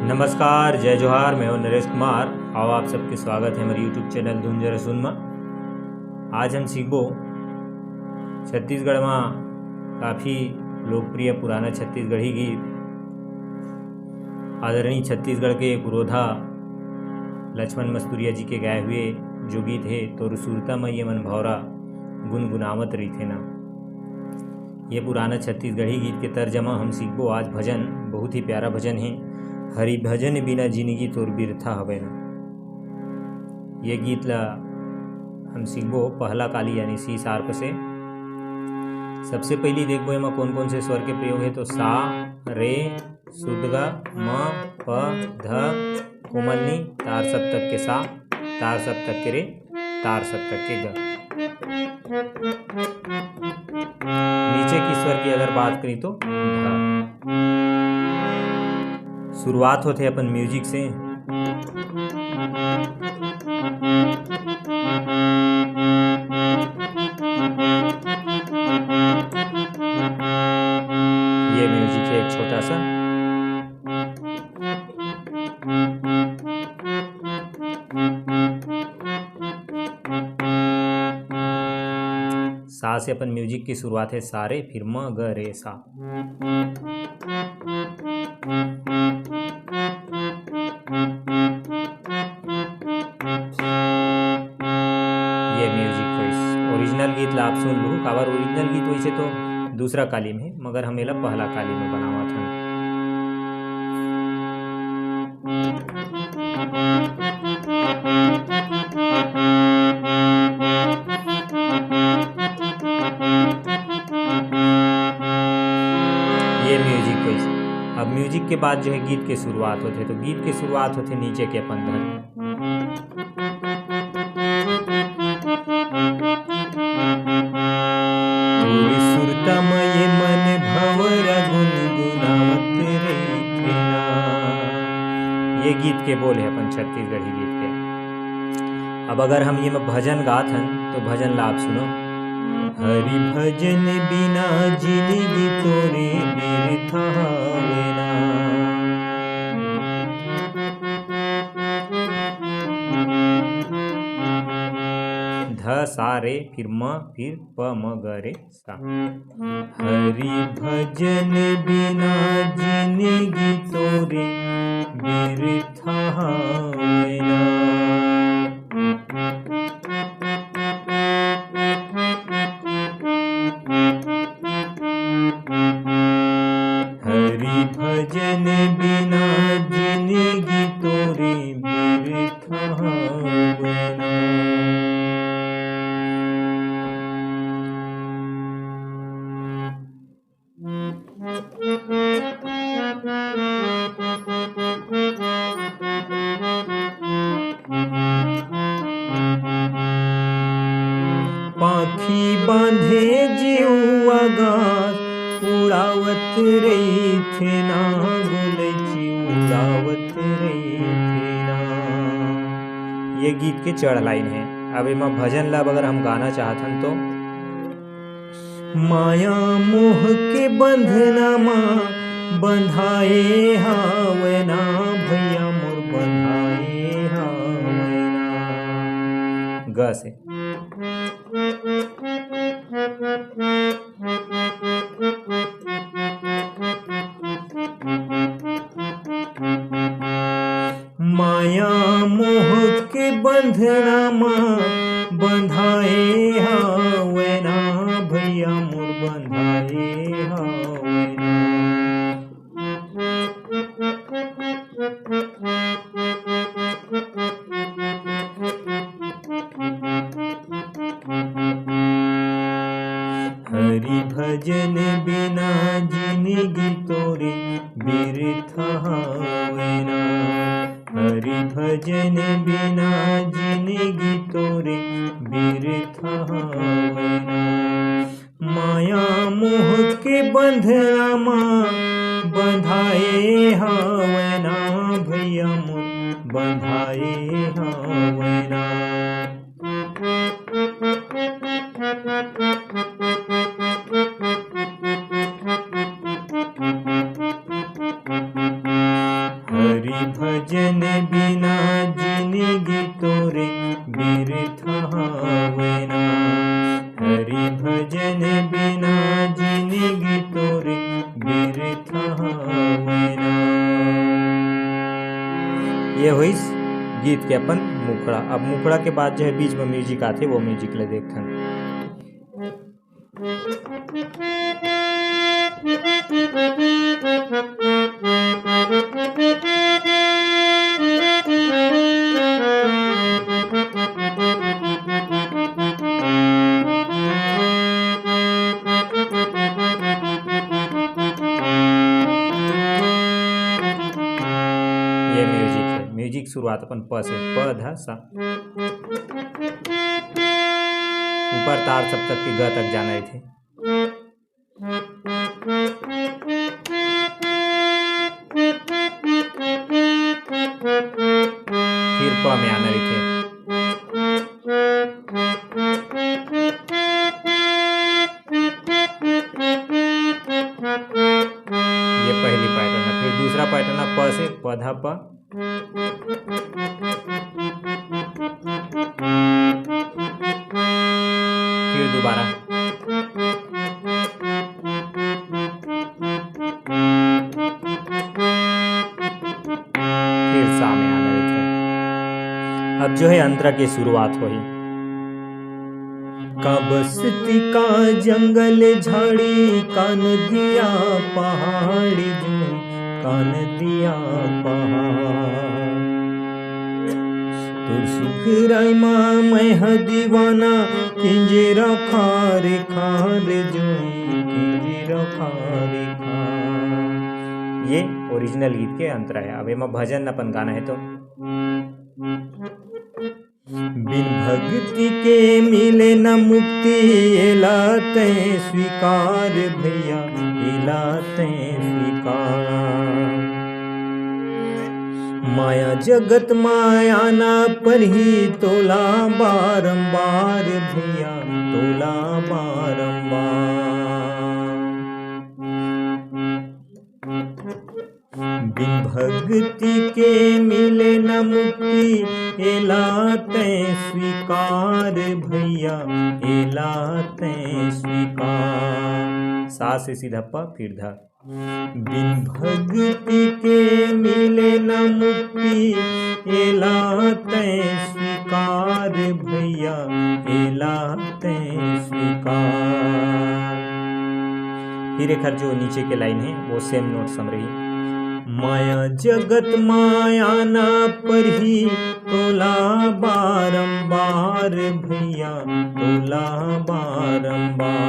नमस्कार, जय जोहार। मैं हूं नरेश कुमार। आओ आप सबके स्वागत है हमारे यूट्यूब चैनल धुन जरा सुन में। आज हम सीखबो छत्तीसगढ़ में काफ़ी लोकप्रिय पुराना छत्तीसगढ़ी गीत आदरणीय छत्तीसगढ़ के पुरोधा लक्ष्मण मस्तूरिया जी के गाए हुए जो गीत है तो सुरता में ये मन भौरा गुनगुनावत रही थे ना। ये पुराना छत्तीसगढ़ी गीत के तर्जमा हम सीखबो आज भजन। बहुत ही प्यारा भजन है। हरि भजन बिना जिंदगी तोर बिरथा हवे ना। ये गीत ला हम सीखबो पहला काली यानी सी शार्प से। सबसे पहली देखबो एमा कौन कौन से स्वर के प्रयोग है तो सा, रे, शुद्धगा, म, प, ध, कोमलनी, तार सप्तक के सा, तार सप्तक के रे, तार सप्तक के ग। नीचे की स्वर की अगर बात करी तो ध। शुरुआत होते अपन म्यूजिक से। ये म्यूजिक है एक छोटा सा। सा से अपन म्यूजिक की शुरुआत है सारे, फिर म, ग, रे, सा। ये म्यूजिक वॉइस ओरिजिनल गीत ला आप सुन लू। काबर ओरिजिनल गीत वैसे तो दूसरा काली में है, मगर हम एला पहला काली में बनावा था। ये म्यूजिक वॉइस। अब म्यूजिक के बाद जो है गीत के शुरुआत होते, तो गीत के शुरुआत होते नीचे के अपन धन। ये गीत के बोल है अपन छत्तीसगढ़ी गीत के। अब अगर हम ये में भजन गात हन तो भजन ला आप सुनो। हरि भजन बिना जिंदगी तोरे बिरथा हवे ना। ध सा रे, फिर म, फिर प म ग रे सा। हरि भजन बिना जिंदगी तोरे बिरथा हवे ना। हरि भजन बिना जिंदगी तोरे बिरथा हवे ना। पाखी बांधे जीवा गास उड़ावत रही थे ना। गुलची उड़ावत रही थे ना। ये गीत के चढ़ लाइन है। अब इमा भजन ला अगर हम गाना चाहतन तो माया मोह के बंधना माँ बंधाए हावे ना। भैया मोर बंधाए हावे ना। ग से माया मोह के बंधना माँ बंधाए हावे ना। भैया मोर बंधाए हावे ना। हरि भजन बिना जिंदगी तोरे बिरथा हवे ना। हरि भजन बिना जिंदगी तोरे बिरथा हवे ना। माया मोह के बंधना माँ बंधाए हावे ना। भैया मोर बंधाए हावे ना। हरि भजन बिना जिंदगी तोरे बिरथा हवना। हरि भजन बिना जिंदगी तोरे बिरथा हवना। ये हुई गीत के अपन मुखड़ा। अब मुखड़ा के बाद जो है बीच में म्यूजिक आते वो म्यूजिक ले देखते ये म्यूजिक है। म्यूजिक शुरुआत अपन प से, प ध सा, ऊपर तार सप्तक के ग तक जाना थे। फिर प में आना थे। ये पहली पैटर्न है। फिर दूसरा पैटर्न है प से, प ध प, फिर दोबारा, फिर सा में आना थे। अब जो है अंतरा की शुरुआत हुई। का बस्ती का जंगल झाड़ी, कान दिया पहाड़ी जो, कान दिया पहाड़। तुर सुखराई माँ मैं ह दीवाना, किंजरा खार खार जो, किंजरा खार खार। ये ओरिजिनल गीत के अंतरा है। अब एमा भजन अपन गाना है तो बिन भक्ति के मिले न मुक्ति, एलाते स्वीकार भैया, एलाते स्वीकार। माया जगत माया ना पर ही, तोला बारंबार भैया, तोला बारंबार। बिन भक्ति के मिले न मुक्ति, एलाते स्वीकार भैया, एलाते स्वीकार। सा से सीधा प फिर ध। बिन भक्ति के मिले न मुक्ति, एलाते स्वीकार भैया, एलाते स्वीकार। फिर एक हर जो नीचे के लाइन है वो सेम नोट सम रही। माया जगत माया ना पर ही, तोला बारंबार भैया, तोला बारंबार।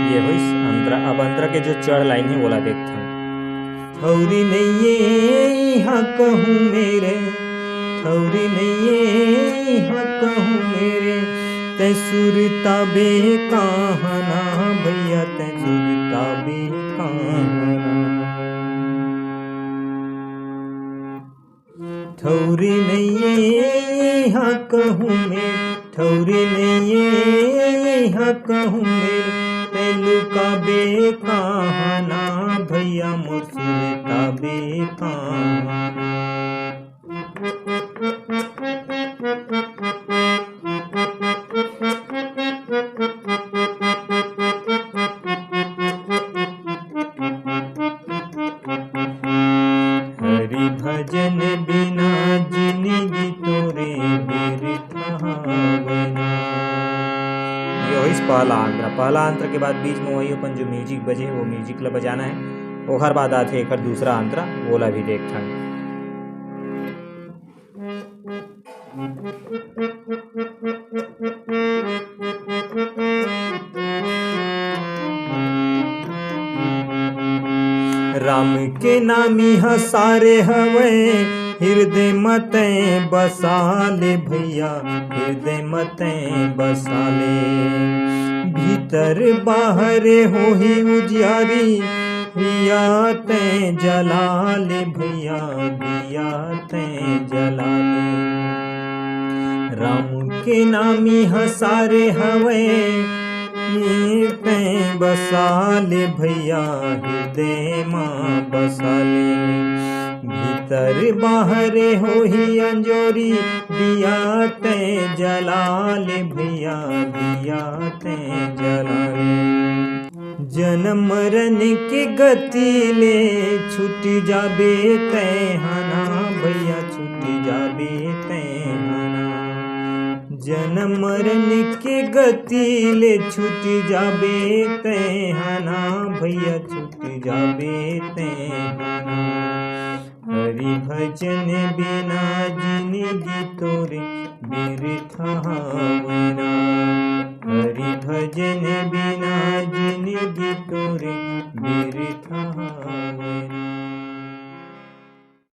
ये हुई अंतरा। अब अंतरा के जो चढ़ लाइन है बोला देखते हैं। ठौरी नहीं हाँ कहूँ मेरे, ठौरी नहीं हाँ कहूँ मेरे, तै सुरता बे कहाना भैया, तै सुरता बे कहाना। ठौरी नहीं हाँ कहूँ मेरे, ठौरी नहीं हाँ कहूँ मेरे, तेलु का बे कहाना भैया, मोर सुरता बे कहाना। हरि भजन बिना जिंदगी तोरे बिरथा हवना। ये इस पहला अंतरा। पहला अंतरा के बाद बीच में वही अपन जो म्यूजिक बजे वो म्यूजिक ला बजाना है। ओखर बाद आते एक दूसरा अंतरा बोला भी देखता है। राम के नामी हसारे हवे हृदय मते बसाले भैया हृदय मते बसाले। भीतर बाहर हो ही उजियारी दिया ते जलाले भैया दिया ते जलाले। राम के नामी हसारे हवे ते बसाले भैया हृदय माँ बसाले। भीतर बाहर हो ही अंजोरी दिया ते जलाले भैया दिया ते जलाले। जन्म मरण के गति ले छूट जाबे तैहाना भैया छूट जाबे तैहाना। जन्म मरण के गति ले छूट जाबे तैहाना भैया छूट जाबे तैहाना। हरि भजन बिना जिंदगी तोरे बिरथा होना। हरि भजन बिना जिंदगी तोरे बिरथा होना।